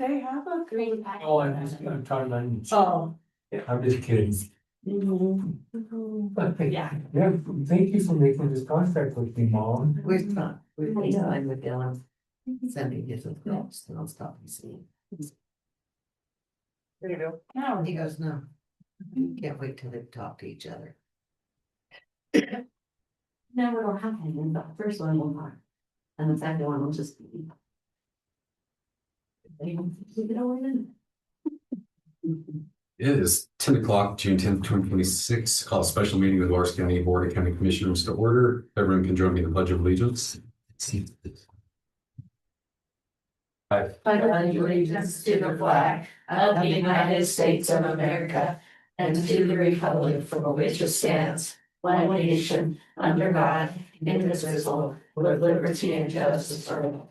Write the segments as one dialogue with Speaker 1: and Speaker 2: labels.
Speaker 1: They have a green.
Speaker 2: Oh, I'm talking about.
Speaker 1: Oh.
Speaker 2: Yeah, I'm just kidding.
Speaker 1: Yeah.
Speaker 2: Yeah, thank you for making this contact with me, Mom.
Speaker 3: We're not, we're FaceTime with Dylan, sending his notes, and I'll stop and see.
Speaker 1: There you go.
Speaker 3: No, he goes, no, can't wait till they talk to each other.
Speaker 4: No, it'll happen, and the first one will not. And the second one will just be. They don't keep it all in.
Speaker 5: It is 10 o'clock, June 10th, 2026. Call a special meeting of the Lawrence County Board of County Commissioners to order. Everyone can join me in the Pledge of Allegiance.
Speaker 4: I pledge allegiance to the flag of the United States of America and to the republic for which it stands, one nation, under God, indivisible, with liberty and justice for all.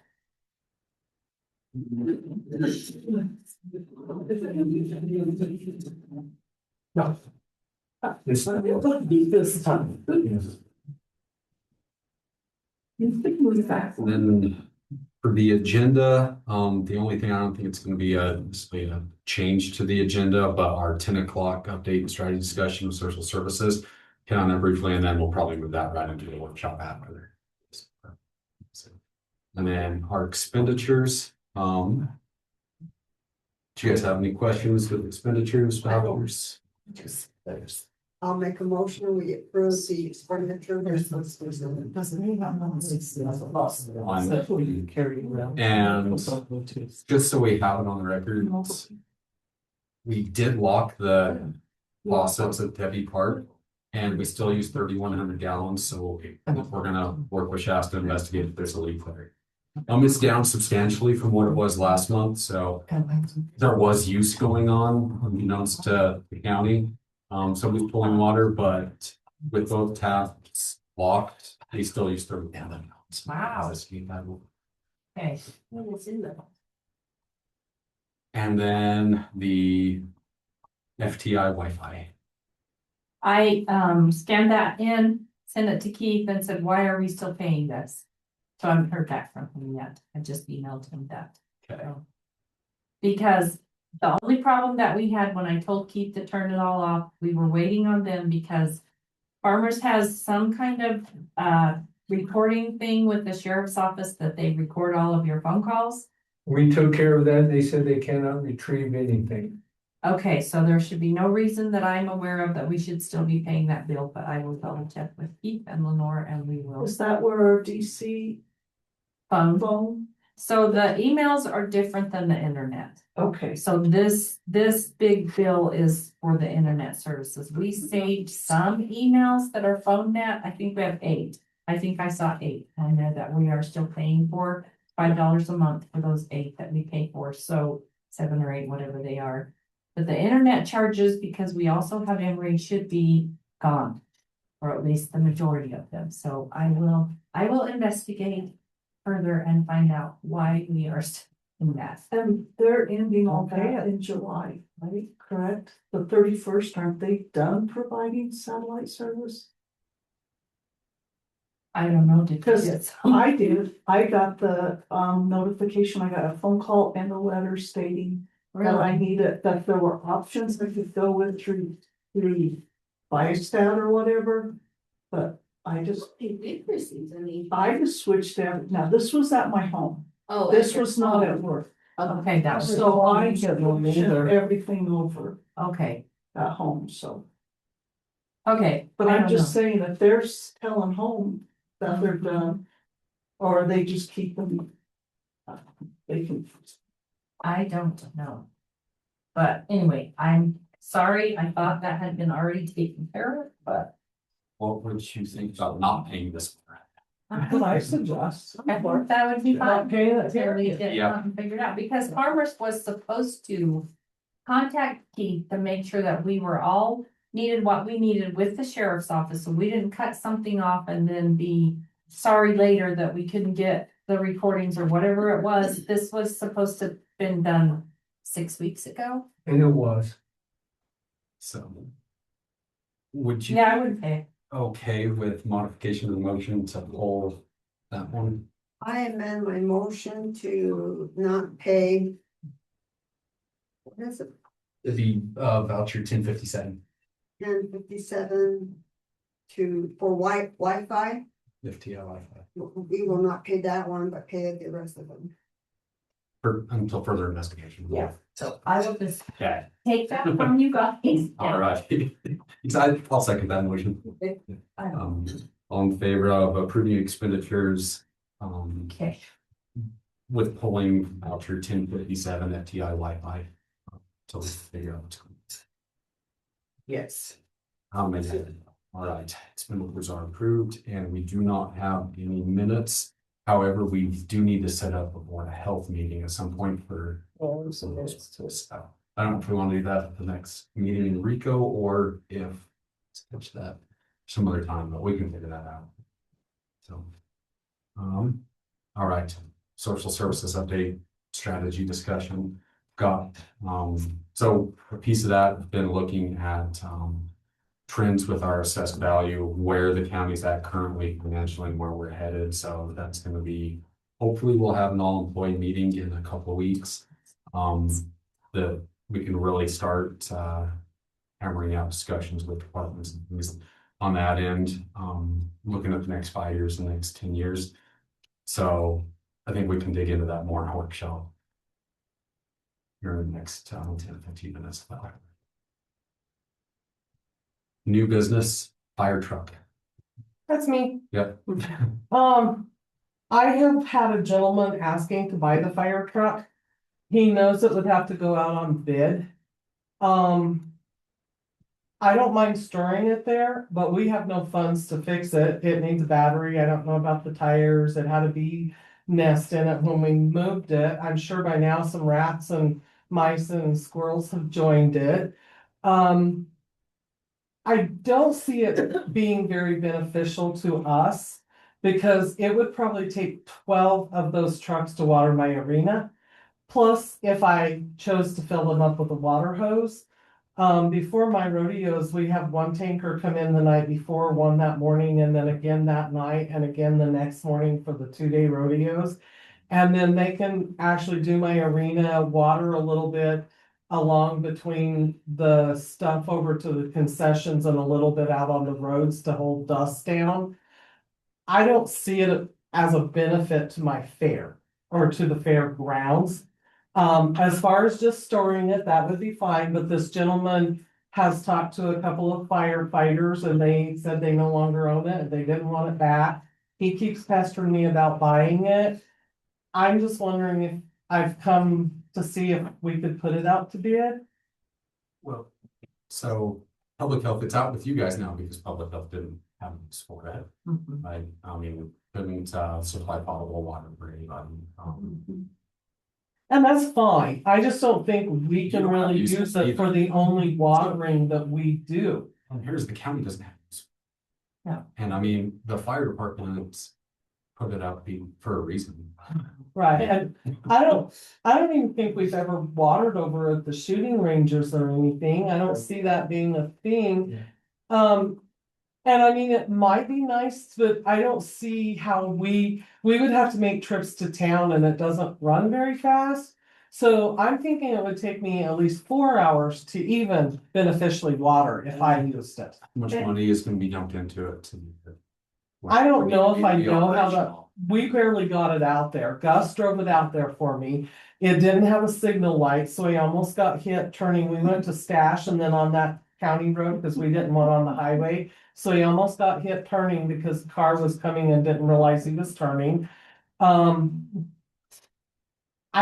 Speaker 2: No. This time.
Speaker 5: And then for the agenda, the only thing I don't think it's going to be a change to the agenda, but our 10 o'clock update and strategy discussion with social services. Hit on that briefly, and then we'll probably move that right into the workshop after. And then our expenditures. Do you guys have any questions with expenditures, vouchers?
Speaker 3: I'll make a motion, we approve the expenditure.
Speaker 5: And just so we have it on the record, we did lock the faucets at Debbie Park, and we still use 3,100 gallons. So we're gonna work with Shasta to investigate if there's a leak there. It's down substantially from what it was last month, so there was use going on, unbeknownst to the county. Somebody's pulling water, but with both taps locked, they still use 3,100 gallons.
Speaker 4: Wow. Okay. What's in there?
Speaker 5: And then the FTI Wi-Fi.
Speaker 6: I scanned that in, sent it to Keith and said, why are we still paying this? So I haven't heard back from him yet. I just emailed him that.
Speaker 5: Okay.
Speaker 6: So, because the only problem that we had when I told Keith to turn it all off, we were waiting on them because Farmers has some kind of recording thing with the sheriff's office that they record all of your phone calls.
Speaker 2: We took care of that. They said they cannot retrieve anything.
Speaker 6: Okay, so there should be no reason that I'm aware of that we should still be paying that bill, but I will double check with Keith and Lenore and we will.
Speaker 1: Is that where our DC phone?
Speaker 6: So the emails are different than the internet.
Speaker 1: Okay.
Speaker 6: So this big bill is for the internet services. We saved some emails that are phone net. I think we have 8. I think I saw 8. I know that we are still paying for $5 a month for those 8 that we pay for. So 7 or 8, whatever they are. But the internet charges, because we also have Emory, should be gone, or at least the majority of them. So I will investigate further and find out why we are still in that.
Speaker 1: And they're ending all that in July, right? Correct? The 31st, aren't they done providing satellite service?
Speaker 6: I don't know,
Speaker 1: Because I did, I got the notification, I got a phone call and a letter stating that I needed, that there were options I could go with through Biostat or whatever. But I just switched out. Now, this was at my home.
Speaker 4: Oh.
Speaker 1: This was not at work.
Speaker 6: Okay, that was.
Speaker 1: So I switched everything over
Speaker 6: Okay,
Speaker 1: at home, so.
Speaker 6: okay.
Speaker 1: But
Speaker 6: I
Speaker 1: I'm
Speaker 6: don't
Speaker 1: just
Speaker 6: know.
Speaker 1: saying that they're telling home that they're done. Or they just keep them. They can.
Speaker 6: I don't know. But anyway, I'm sorry, I thought that had been already taken care of, but.
Speaker 5: What would you think about not paying this?
Speaker 1: What I suggest.
Speaker 6: I thought that would be fine.
Speaker 1: Okay, that's
Speaker 6: Until we get
Speaker 5: Yeah.
Speaker 6: something figured out, because Farmers was supposed to contact Keith to make sure that we were all needed what we needed with the sheriff's office, so we didn't cut something off and then be sorry later that we couldn't get the recordings or whatever it was. This was supposed to have been done 6 weeks ago.
Speaker 2: And it was.
Speaker 5: So would you?
Speaker 6: Yeah, I would pay.
Speaker 5: Okay with modification of the motion to pull that one?
Speaker 3: I amend my motion to not pay
Speaker 7: is it
Speaker 5: It'd be voucher 1057.
Speaker 7: 1057 for Wi-Fi?
Speaker 5: FTL Wi-Fi.
Speaker 7: We will not pay that one, but pay the rest of them.
Speaker 5: Until further investigation.
Speaker 6: Yeah, so I will just
Speaker 5: Okay,
Speaker 6: take that from you guys.
Speaker 5: all right. I'll second that motion. All in favor of approving expenditures,
Speaker 6: Okay,
Speaker 5: with pulling voucher 1057 FTI Wi-Fi. Till we figure out.
Speaker 3: Yes.
Speaker 5: All right, expenditures are approved and we do not have any minutes. However, we do need to set up a board of health meeting at some point for some of those. I don't know if we want to do that at the next meeting in Rico or if sketch that some other time, but we can figure that out. So, all right, social services update, strategy discussion. Got, so a piece of that, I've been looking at, trends with our assessed value, where the county's at currently financially and where we're headed. So that's gonna be, hopefully we'll have an all-employee meeting in a couple of weeks. That we can really start hammering out discussions with departments and things on that end, looking at the next 5 years, the next 10 years. So I think we can dig into that more in a workshop here in the next 10 to 15 minutes. New business, fire truck.
Speaker 8: That's me.
Speaker 5: Yep.
Speaker 8: I have had a gentleman asking to buy the fire truck. He knows it would have to go out on bid. I don't mind storing it there, but we have no funds to fix it. It needs a battery. I don't know about the tires. It had a bee nest in it when we moved it. I'm sure by now some rats and mice and squirrels have joined it. I don't see it being very beneficial to us because it would probably take 12 of those trucks to water my arena. Plus, if I chose to fill them up with a water hose, before my rodeos, we have one tanker come in the night before, one that morning, and then again that night, and again the next morning for the 2-day rodeos. And then they can actually do my arena, water a little bit along between the stuff over to the concessions and a little bit out on the roads to hold dust down. I don't see it as a benefit to my fair or to the fairgrounds. As far as just storing it, that would be fine, but this gentleman has talked to a couple of firefighters and they said they no longer own it and they didn't want it back. He keeps pestering me about buying it. I'm just wondering if I've come to see if we could put it out to bid.
Speaker 5: Well, so public health, it's out with you guys now because public health didn't have this for that. I mean, couldn't supply potable water for anybody.
Speaker 8: And that's fine. I just don't think we
Speaker 5: You
Speaker 8: can
Speaker 5: don't have
Speaker 8: really
Speaker 5: to use
Speaker 8: use
Speaker 5: it
Speaker 8: it for the only watering that we do.
Speaker 5: And here's the county doesn't have this.
Speaker 8: Yeah.
Speaker 5: And I mean, the fire department's put it out for a reason.
Speaker 8: Right, and I don't even think we've ever watered over at the shooting ranges or anything. I don't see that being a thing. And I mean, it might be nice, but I don't see how we would have to make trips to town and it doesn't run very fast. So I'm thinking it would take me at least 4 hours to even beneficially water if I used it.
Speaker 5: How much money is gonna be dumped into it?
Speaker 8: I don't know if I know how to, we barely got it out there. Gus drove it out there for me. It didn't have a signal light, so he almost got hit turning. We went to Stash and then on that county road because we didn't want on the highway. So he almost got hit turning because the car was coming and didn't realize he was turning. I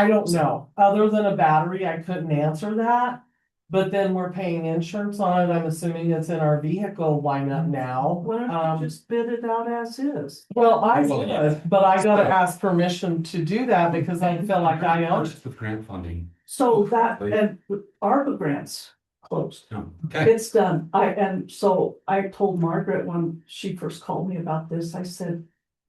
Speaker 8: don't know. Other than a battery, I couldn't answer that. But then we're paying insurance on it. I'm assuming it's in our vehicle lineup now.
Speaker 1: Why don't you just bid it out as is?
Speaker 8: Well, I
Speaker 5: Well, yeah.
Speaker 8: would, but I gotta ask permission to do that because I feel like I own it.
Speaker 5: Just with grant funding.
Speaker 1: So that, and ARPA grants closed.
Speaker 5: No. Okay,
Speaker 1: It's done. And so I told Margaret when she first called me about this, I said,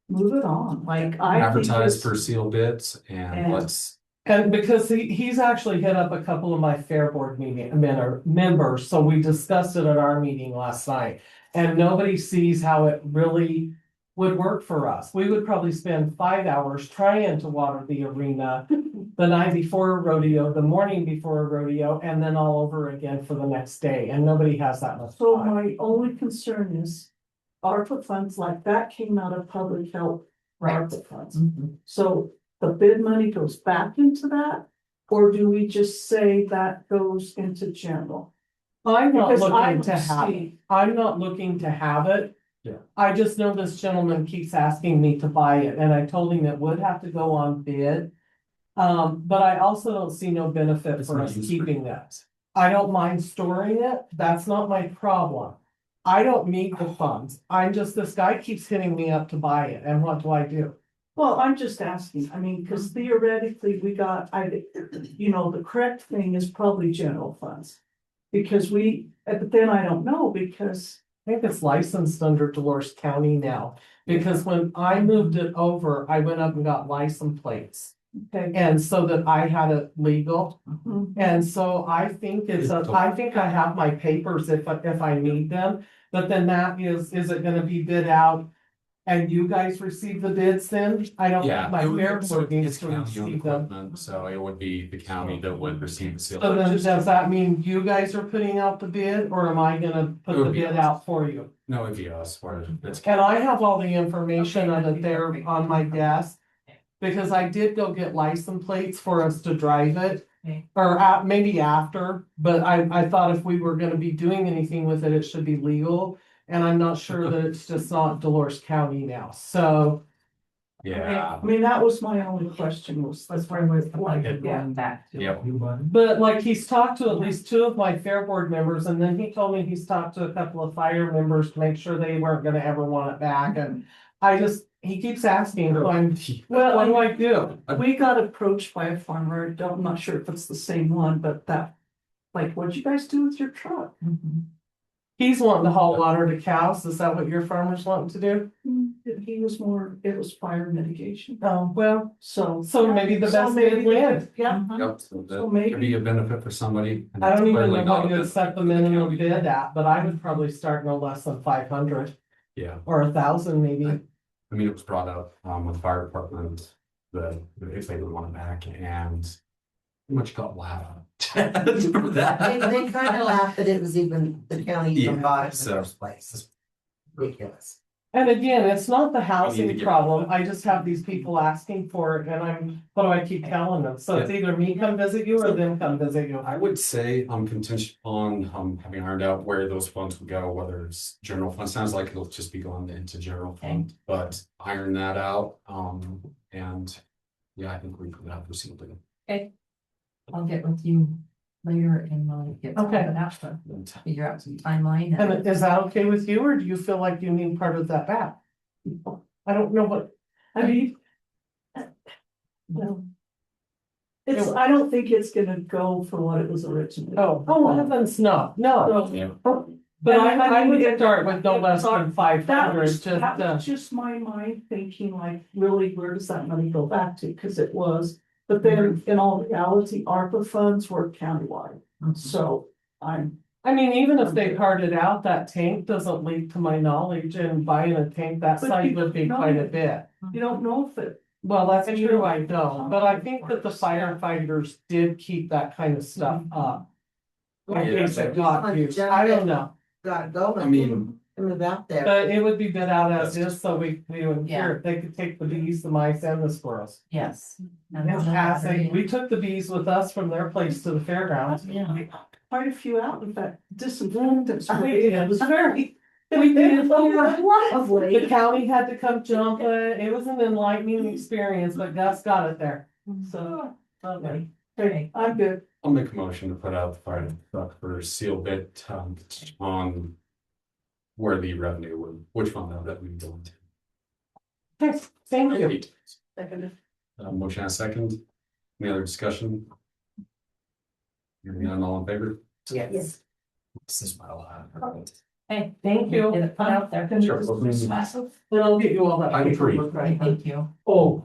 Speaker 1: move it on. Like I. think
Speaker 5: advertise
Speaker 1: it's-
Speaker 5: for seal bids and
Speaker 1: And-
Speaker 5: let's,
Speaker 8: And because he's actually hit up a couple of my fair board members, so we discussed it at our meeting last night. And nobody sees how it really would work for us. We would probably spend 5 hours trying to water the arena the night before a rodeo, the morning before a rodeo, and then all over again for the next day, and nobody has that much
Speaker 1: So
Speaker 8: time.
Speaker 1: my only concern is ARPA funds like that came out of public health.
Speaker 6: Right.
Speaker 1: ARPA funds.
Speaker 6: Mhm.
Speaker 1: So the bid money goes back into that? Or do we just say that goes into general?
Speaker 8: I'm not
Speaker 1: Because I
Speaker 8: looking to
Speaker 1: don't
Speaker 8: have it.
Speaker 1: see,
Speaker 8: I'm not looking to have it.
Speaker 5: Yeah.
Speaker 8: I just know this gentleman keeps asking me to buy it, and I told him it would have to go on bid. But I also don't see no benefit
Speaker 5: It's
Speaker 8: for
Speaker 5: not
Speaker 8: us
Speaker 5: used for
Speaker 8: keeping that. I don't mind storing it, that's not my problem. I don't need the funds, I'm just, this guy keeps hitting me up to buy it, and what do I do?
Speaker 1: well, I'm just asking, I mean, because theoretically, we got, the correct thing is probably general funds. Because but then I don't know, because,
Speaker 8: I think it's licensed under Dolores County now, because when I moved it over, I went up and got license plates.
Speaker 1: okay.
Speaker 8: And so that I had it legal,
Speaker 1: mhm.
Speaker 8: and so I think I think I have my papers if I need them. But then that is it gonna be bid out? And you guys receive the bids then? I don't
Speaker 5: Yeah,
Speaker 8: think my
Speaker 5: it would-
Speaker 8: fair
Speaker 5: so
Speaker 8: board needs
Speaker 5: it's
Speaker 8: to
Speaker 5: county-owned
Speaker 8: receive them.
Speaker 5: equipment, so it would be the county that would receive the seal.
Speaker 8: So then does that mean you guys are putting out the bid, or am I gonna
Speaker 5: It
Speaker 8: put
Speaker 5: would
Speaker 8: the
Speaker 5: be
Speaker 8: bid
Speaker 5: us.
Speaker 8: out for you?
Speaker 5: No, it'd be us, where it's.
Speaker 8: And I have all the information of it there on my desk. Because I did go get license plates for us to drive it.
Speaker 6: Okay.
Speaker 8: Or maybe after, but I thought if we were gonna be doing anything with it, it should be legal. And I'm not sure that it's just not Dolores County now, so.
Speaker 5: Yeah,
Speaker 1: I mean, that was my only question was.
Speaker 6: That's where we're going back to.
Speaker 5: yep,
Speaker 8: But like he's talked to at least 2 of my fair board members, and then he told me he's talked to a couple of fire members to make sure they weren't gonna ever want it back, and he keeps asking, so
Speaker 1: Well,
Speaker 8: what do I do?
Speaker 1: We got approached by a farmer, I'm not sure if it's the same one, but what'd you guys do with your truck?
Speaker 6: Mhm.
Speaker 8: He's wanting to haul water to cows, is that what your farmer's wanting to do?
Speaker 1: He was it was fire mitigation,
Speaker 8: Oh, well,
Speaker 1: so.
Speaker 8: so maybe the best bid wins.
Speaker 1: Yeah.
Speaker 5: yep, so
Speaker 1: So
Speaker 5: that
Speaker 1: maybe-
Speaker 5: could be a benefit for somebody. and
Speaker 8: I don't
Speaker 5: it's
Speaker 8: even
Speaker 5: clearly
Speaker 8: know
Speaker 5: not
Speaker 8: what
Speaker 5: a
Speaker 8: you'd
Speaker 5: benefit
Speaker 8: set the
Speaker 5: for
Speaker 8: minimum
Speaker 5: county.
Speaker 8: bid at, but I would probably start no less than 500
Speaker 5: Yeah,
Speaker 8: or 1,000 maybe.
Speaker 5: I mean, it was brought up, with the fire department, that if they would want it back, and pretty much got laughed at for that.
Speaker 3: They kind of laughed that it was even the county even
Speaker 5: Yeah,
Speaker 3: bought it in
Speaker 5: so-
Speaker 3: the first place. Ridiculous.
Speaker 8: And again, it's not the
Speaker 5: to
Speaker 8: housing
Speaker 5: get-
Speaker 8: problem, I just have these people asking for it, and what do I keep telling them? So it's either me come visit you or them come visit you.
Speaker 5: I would say I'm contingent on, having ironed out where those funds would go, whether it's general fund, sounds like it'll just be going into general fund, but iron that out, and. Yeah, I think we could have proceeded.
Speaker 6: I'll get with you later and we'll get.
Speaker 8: Okay.
Speaker 6: Figure out some timeline.
Speaker 8: And is that okay with you, or do you feel like you need part of that back? I don't know what,
Speaker 1: I mean. No. I don't think it's gonna go for what it was originally.
Speaker 8: oh heavens, no.
Speaker 5: Yeah.
Speaker 8: But
Speaker 1: And
Speaker 8: I would
Speaker 1: it-
Speaker 8: start with no less than 500,
Speaker 1: That
Speaker 8: just,
Speaker 1: was just my mind thinking really, where does that money go back to? Cause it was, but then in all reality, ARPA funds were countywide, so
Speaker 8: I mean, even if they carted out, that tank doesn't leak to my knowledge, and buying a tank that
Speaker 1: But
Speaker 8: size
Speaker 1: you
Speaker 8: would be
Speaker 1: don't
Speaker 8: quite
Speaker 1: know.
Speaker 8: a bit.
Speaker 1: you don't know if it.
Speaker 8: Well, that's
Speaker 1: And you
Speaker 8: true,
Speaker 1: don't-
Speaker 8: I don't, but I think that the firefighters did keep that kind of stuff up. In
Speaker 5: Yeah.
Speaker 8: case it got used, I don't know,
Speaker 3: Got going.
Speaker 5: I mean-
Speaker 3: Move out there.
Speaker 8: but it would be bid out as is, so we would hear, they could take the bees, the mice, and the squirrels.
Speaker 6: Yes.
Speaker 8: We took the bees with us from their place to the fairgrounds.
Speaker 6: Yeah.
Speaker 1: Quite a few out, in fact, disinfectants,
Speaker 8: We did.
Speaker 1: it was very.
Speaker 8: We did.
Speaker 1: Lovely.
Speaker 8: The county had to come jump it was an enlightening experience, but Gus got it there, so.
Speaker 1: Lovely. Okay, I'm good.
Speaker 5: I'll make a motion to put out the fire truck for seal bid, on. Where the revenue would, which fund that would go into.
Speaker 8: Okay, thank you.
Speaker 1: Second.
Speaker 5: Motion and a second, any other discussion? Hearing none, all in favor?
Speaker 3: Yes.
Speaker 5: This is my lot.
Speaker 6: Hey,
Speaker 8: Thank you.
Speaker 6: get it put out there.
Speaker 5: Sure.
Speaker 1: Massive.
Speaker 8: And I'll get you all that.
Speaker 5: I'm free.
Speaker 8: paperwork right.
Speaker 6: Thank you.
Speaker 2: Oh.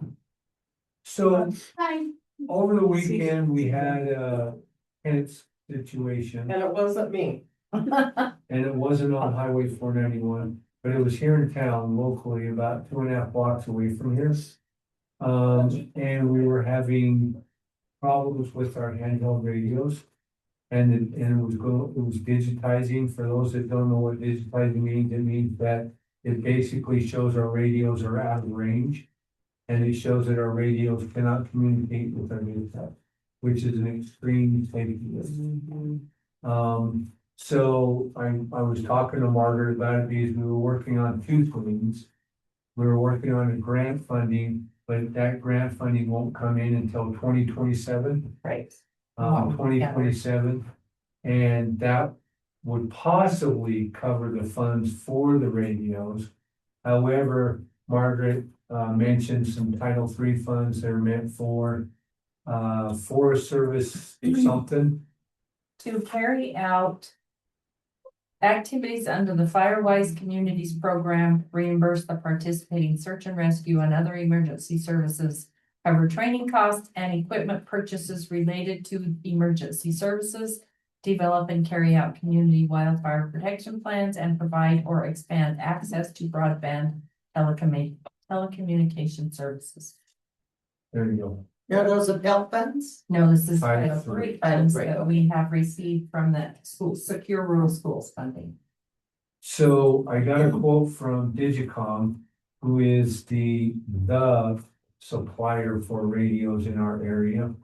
Speaker 2: So
Speaker 1: Hi.
Speaker 2: over the weekend, we had a tense situation
Speaker 8: And it wasn't me.
Speaker 2: and it wasn't on Highway 491. but it was here in town locally, about 2.5 blocks away from here. And we were having problems with our handheld radios. And it was digitizing. For those that don't know what digitizing means, it means that it basically shows our radios are out of range. And it shows that our radios cannot communicate with our new tech, which is an extreme safety risk. So I was talking to Margaret about it because we were working on two things. We were working on a grant funding, but that grant funding won't come in until 2027.
Speaker 6: Right.
Speaker 2: 2027. And that would possibly cover the funds for the radios. However, Margaret mentioned some Title III funds that are meant for Forest Service something.
Speaker 6: To carry out activities under the Firewise Communities Program, reimburse the participating search and rescue and other emergency services, cover training costs and equipment purchases related to emergency services, develop and carry out community wildfire protection plans, and provide or expand access to broadband telecommunication services.
Speaker 2: There you go.
Speaker 3: Now, those are belt funds?
Speaker 6: No, this is
Speaker 2: Title
Speaker 6: Title
Speaker 2: III.
Speaker 6: III funds that we have received from the school, secure rural schools funding.
Speaker 2: So I got a quote from Digicom, who is the supplier for radios in our area.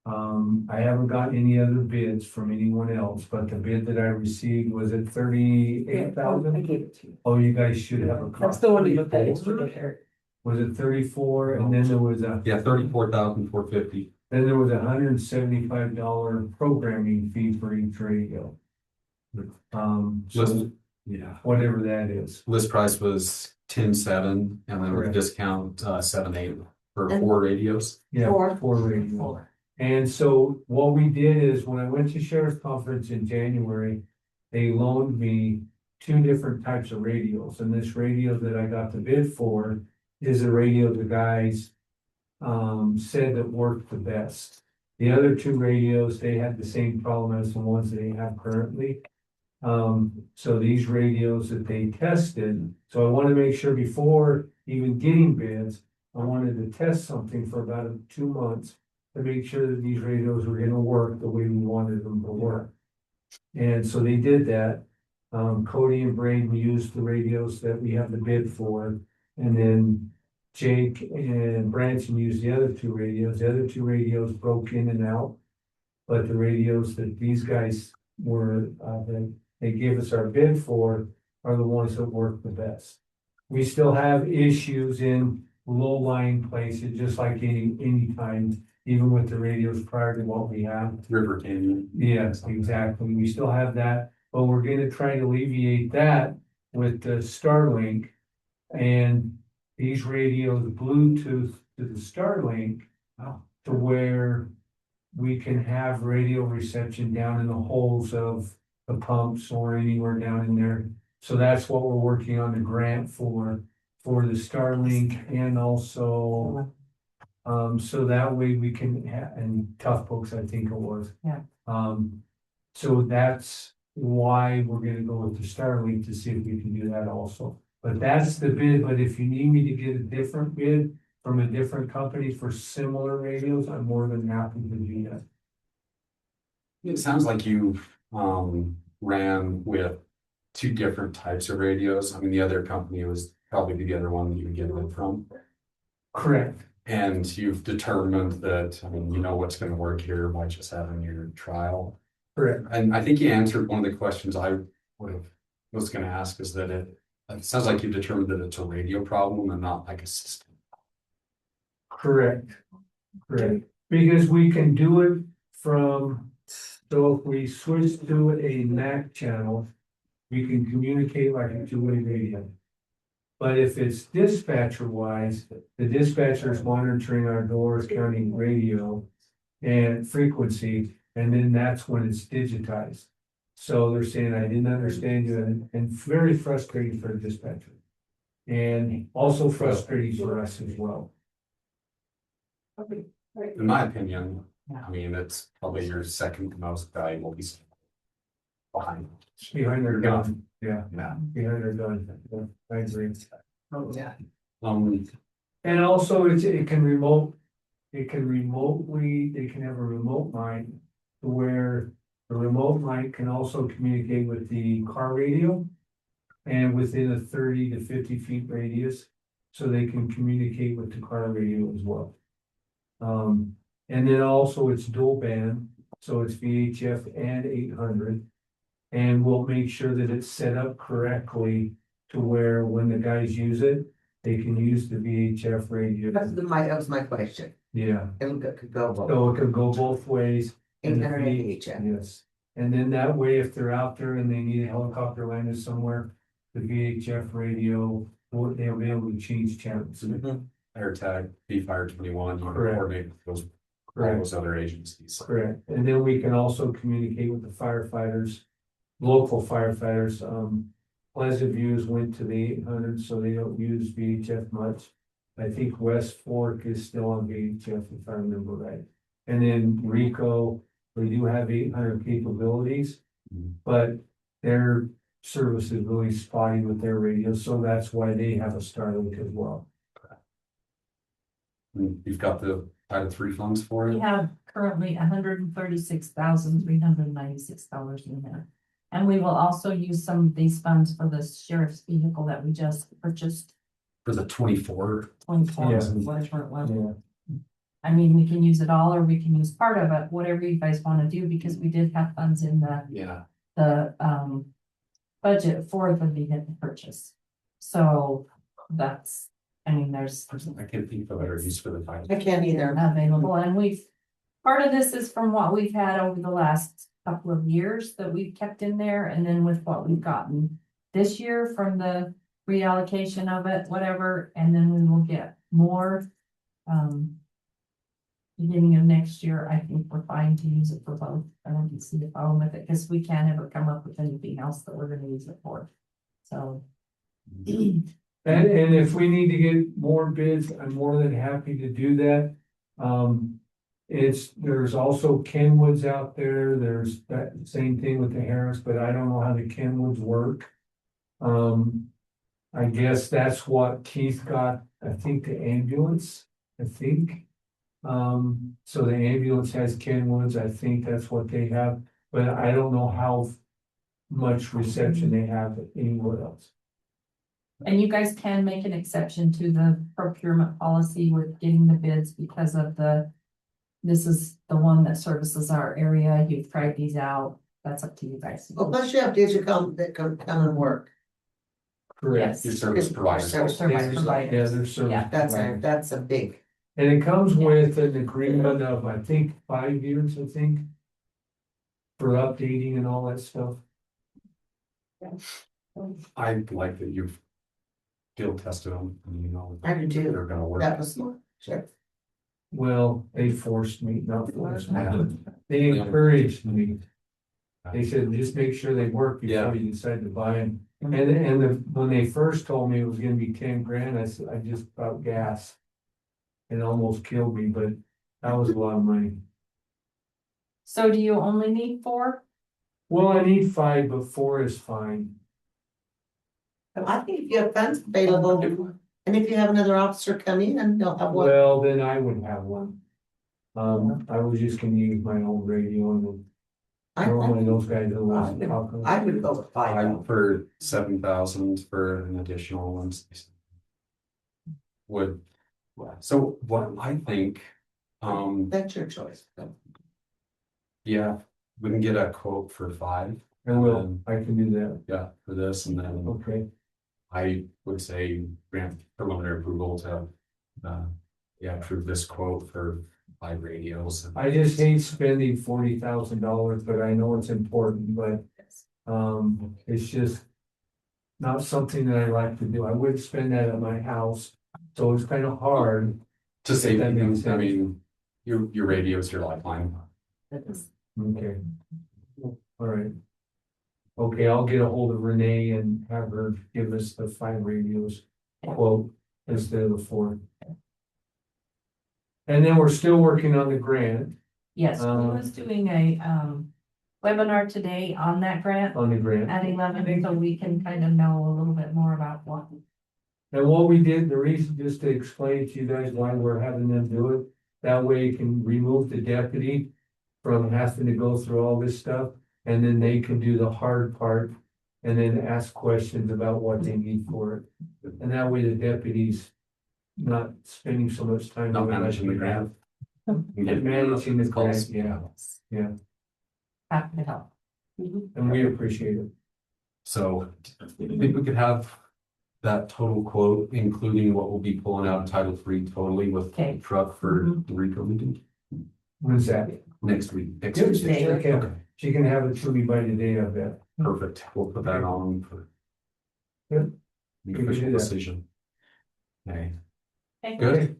Speaker 2: I haven't got any other bids from anyone else, but the bid that I received was at 38,000.
Speaker 8: I gave it to you.
Speaker 2: Oh, you guys should have a copy.
Speaker 8: That's the one you looked at yesterday.
Speaker 2: Was it 34? And then there was
Speaker 5: Yeah, 34,450.
Speaker 2: then there was $175 programming fee for each radio. So
Speaker 5: Yeah.
Speaker 2: whatever that is.
Speaker 5: List price was 10,700 and then with
Speaker 2: Correct.
Speaker 5: discount 7,800 for
Speaker 3: And-
Speaker 5: 4 radios.
Speaker 2: Yeah,
Speaker 3: Four.
Speaker 2: for radio. And so what we did is when I went to sheriff's conference in January, they loaned me 2 different types of radios. And this radio that I got the bid for is a radio the guys said that worked the best. The other 2 radios, they had the same problem as the ones they have currently. So these radios that they tested, so I want to make sure before even getting bids, I wanted to test something for about 2 months to make sure that these radios were gonna work the way we wanted them to work. And so they did that. Cody and Braden used the radios that we have the bid for, and then Jake and Branson used the other 2 radios. The other 2 radios broke in and out. But the radios that these guys were, they gave us our bid for are the ones that work the best. We still have issues in low-lying places, just like any time, even with the radios prior to what we have.
Speaker 5: River Canyon.
Speaker 2: Yes, exactly. We still have that, but we're gonna try to alleviate that with the Starlink. And these radios Bluetooth to the Starlink to where we can have radio reception down in the holes of the pumps or anywhere down in there. So that's what we're working on the grant for the Starlink and also so that way we can have, and Tough Books, I think it was.
Speaker 6: Yeah.
Speaker 2: So that's why we're gonna go with the Starlink to see if we can do that also. But that's the bid, but if you need me to get a different bid from a different company for similar radios, I'm more than happy to do that.
Speaker 5: It sounds like you ran with 2 different types of radios. I mean, the other company was probably the other one that you would get it from.
Speaker 2: Correct.
Speaker 5: And you've determined that, I mean, you know what's gonna work here by just having your trial.
Speaker 2: Correct.
Speaker 5: And I think you answered one of the questions I was gonna ask is that it sounds like you've determined that it's a radio problem and not like a system.
Speaker 2: Correct. Correct. Because we can do it from, so if we switch to a MAC channel, we can communicate like a 2-way radio. But if it's dispatcher wise, the dispatcher is monitoring our doors, counting radio and frequency, and then that's when it's digitized. So they're saying, I didn't understand you, and very frustrating for a dispatcher. And also frustrating for us as well.
Speaker 5: In my opinion, I mean, it's probably your second most valuable piece. Fine.
Speaker 2: behind their gun, yeah,
Speaker 5: Yeah.
Speaker 2: behind their gun, yeah, I agree.
Speaker 3: Oh, yeah.
Speaker 2: And also it can remote, they can have a remote mic to where the remote mic can also communicate with the car radio. And within a 30 to 50 feet radius, so they can communicate with the car radio as well. And then also it's dual band, so it's VHF and 800. And we'll make sure that it's set up correctly to where when the guys use it, they can use the VHF radio.
Speaker 3: That was my question.
Speaker 2: Yeah,
Speaker 3: Could go both.
Speaker 2: so it could go both ways. And the
Speaker 3: 800
Speaker 2: V-
Speaker 3: each.
Speaker 2: Yes, and then that way, if they're out there and they need a helicopter landed somewhere, the VHF radio, they'll be able to change channels.
Speaker 5: AirTag, B Fire 21, you can
Speaker 2: Correct.
Speaker 5: coordinate with those, all
Speaker 2: Correct,
Speaker 5: those other agencies.
Speaker 2: correct. And then we can also communicate with the firefighters, local firefighters. Pleasant Views went to the 800, so they don't use VHF much. I think West Fork is still on VHF, if I remember right. And then Rico, we do have 800 capabilities, but their service is really spotty with their radios, so that's why they have a Starlink as well.
Speaker 5: You've got the Title III funds for
Speaker 6: We
Speaker 5: it.
Speaker 6: have currently $136,396 in there. And we will also use some of these funds for the sheriff's vehicle that we just purchased,
Speaker 5: For the 24.
Speaker 6: 24,
Speaker 2: Yeah.
Speaker 6: whatever it was.
Speaker 2: Yeah,
Speaker 6: I mean, we can use it all, or we can use part of it, whatever you guys want to do, because we did have funds in
Speaker 5: Yeah.
Speaker 6: the budget for the vehicle purchase. So that's, I mean, there's
Speaker 5: I can't think of a better use for the title.
Speaker 3: I can't either.
Speaker 6: available, and part of this is from what we've had over the last couple of years that we've kept in there, and then with what we've gotten this year from the reallocation of it, whatever, and then we will get more. Beginning of next year, I think we're fine to use it for both. I don't see the problem with it, because we can't ever come up with anything else that we're gonna use it for. So.
Speaker 2: and if we need to get more bids, I'm more than happy to do that. There's also Kenwoods out there, there's that same thing with the Harris, but I don't know how the Kenwoods work. I guess that's what Keith got, I think the ambulance, I think. So the ambulance has Kenwoods, I think that's what they have, but I don't know how much reception they have anywhere else.
Speaker 6: And you guys can make an exception to the procurement policy with getting the bids because of this is the one that services our area. You've tried these out. That's up to you guys.
Speaker 3: Well, plus you have Digicom that come and work.
Speaker 2: Correct.
Speaker 5: Your service provider.
Speaker 6: Service
Speaker 2: Yeah,
Speaker 6: providers.
Speaker 2: there's service
Speaker 6: Yeah,
Speaker 2: providers.
Speaker 3: That's a big.
Speaker 2: And it comes with an agreement of, I think, 5 years, I think. For updating and all that stuff.
Speaker 5: I like that you've field tested them, and you know.
Speaker 3: I do too.
Speaker 5: They're gonna work.
Speaker 3: That was smart. Sure.
Speaker 2: Well, they forced me, not forced me, they encouraged me. They said, just make sure they work
Speaker 5: Yeah.
Speaker 2: before you decide to buy them. And when they first told me it was gonna be 10 grand, I said, I just about gas. It almost killed me, but that was a lot of money.
Speaker 6: So do you only need 4?
Speaker 2: Well, I need 5, but 4 is fine.
Speaker 3: I think if you have funds available, and if you have another officer come in, and they'll have one.
Speaker 2: Well, then I would have one. I was just gonna use my own radio and normally those guys don't listen to talk.
Speaker 3: I would go with 5.
Speaker 5: I'm for 7,000 for an additional one. Would, so what I think,
Speaker 3: That's your choice.
Speaker 5: yeah, we can get a quote for 5.
Speaker 2: I will, I can do that,
Speaker 5: Yeah, for this, and then
Speaker 2: okay.
Speaker 5: I would say grant preliminary approval to, yeah, approve this quote for 5 radios.
Speaker 2: I just hate spending $40,000, but I know it's important, but, it's just. Not something that I like to do, I would spend that at my house, so it's kind of hard.
Speaker 5: To save,
Speaker 2: That makes
Speaker 5: I
Speaker 2: sense.
Speaker 5: mean, your radio is your lifeline.
Speaker 2: Okay. All right. Okay, I'll get a hold of Renee and have her give us the 5 radios quote instead of the 4. And then we're still working on the grant.
Speaker 6: Yes, he was doing a webinar today on that grant
Speaker 2: on the grant.
Speaker 6: at 11, so we can kind of know a little bit more about what.
Speaker 2: And what we did, the reason, just to explain to you guys why we're having them do it, that way it can remove the deputy from having to go through all this stuff, and then they can do the hard part and then ask questions about what they need for it. And that way the deputy's not spending so much time.
Speaker 5: Not
Speaker 2: doing
Speaker 5: managing the
Speaker 2: that.
Speaker 5: grant.
Speaker 2: Managing the
Speaker 5: Calls.
Speaker 2: grant, yeah,
Speaker 6: Happy to help.
Speaker 2: and we appreciate it.
Speaker 5: So I think we could have that total quote, including what we'll be pulling out of Title III totally with
Speaker 6: Okay.
Speaker 5: truck for the RICO meeting
Speaker 2: When's that?
Speaker 5: next week. Next
Speaker 6: Tuesday.
Speaker 5: week.
Speaker 2: Okay, she can have it to me by today, I bet.
Speaker 5: Perfect. We'll put that on for
Speaker 2: Good.
Speaker 5: the
Speaker 2: We can
Speaker 5: official
Speaker 2: do that.
Speaker 5: decision. Okay,
Speaker 6: Okay.
Speaker 5: good.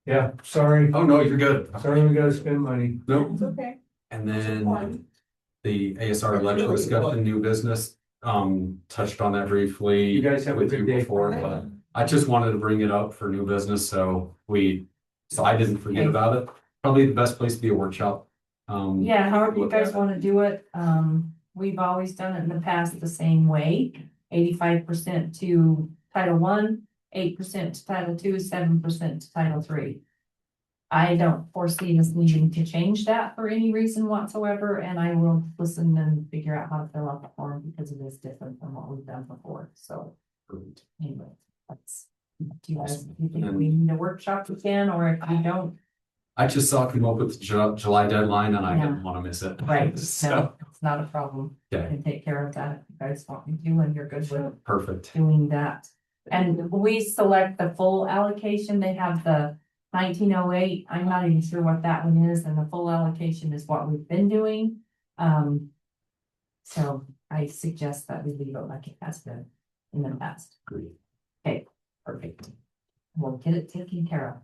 Speaker 2: Yeah, sorry,
Speaker 5: Oh, no, you're good.
Speaker 2: sorry we gotta spend money.
Speaker 5: Nope.
Speaker 6: It's okay.
Speaker 5: And then the ASR election discussion, new business, touched on that briefly.
Speaker 2: You guys have a
Speaker 5: with
Speaker 2: good
Speaker 5: you
Speaker 2: day.
Speaker 5: before, but I just wanted to bring it up for new business, so I didn't forget
Speaker 6: Okay.
Speaker 5: about it. Probably the best place to be a workshop.
Speaker 6: Yeah, however you guys want to do it, we've always done it in the past the same way. 85% to Title I, 8% to Title II, 7% to Title III. I don't foresee us needing to change that for any reason whatsoever, and I will listen and figure out how to fill out the form because it is different from what we've done before, so anyway, that's. Do you guys, you think we need a workshop again, or if you don't?
Speaker 5: I just saw it come up with the July deadline and I
Speaker 6: Yeah.
Speaker 5: didn't want to miss it.
Speaker 6: Right,
Speaker 5: So,
Speaker 6: no, it's not a problem. I
Speaker 5: okay,
Speaker 6: can take care of that if you guys want me to, and you're good with
Speaker 5: perfect.
Speaker 6: doing that. And we select the full allocation, they have the 1908, I'm not even sure what that one is, and the full allocation is what we've been doing. So I suggest that we leave it like it has been in the past.
Speaker 5: Great.
Speaker 6: Okay, perfect. We'll get it taken care of.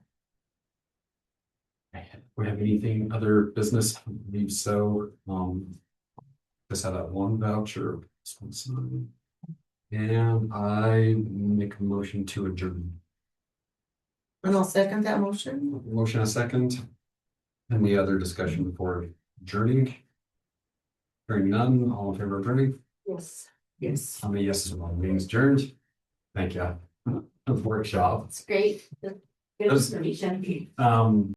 Speaker 5: We have anything other business? I believe so. Just have that one voucher. This one's signed. And I make a motion to adjourn.
Speaker 3: And I'll second that motion.
Speaker 5: Motion a second. Any other discussion before adjourning? Hearing none, all in favor of adjourning?
Speaker 7: Yes.
Speaker 3: Yes.
Speaker 5: How many yeses? Meeting's adjourned. Thank you. Workshop.
Speaker 4: It's great. Good
Speaker 5: Those-
Speaker 4: information.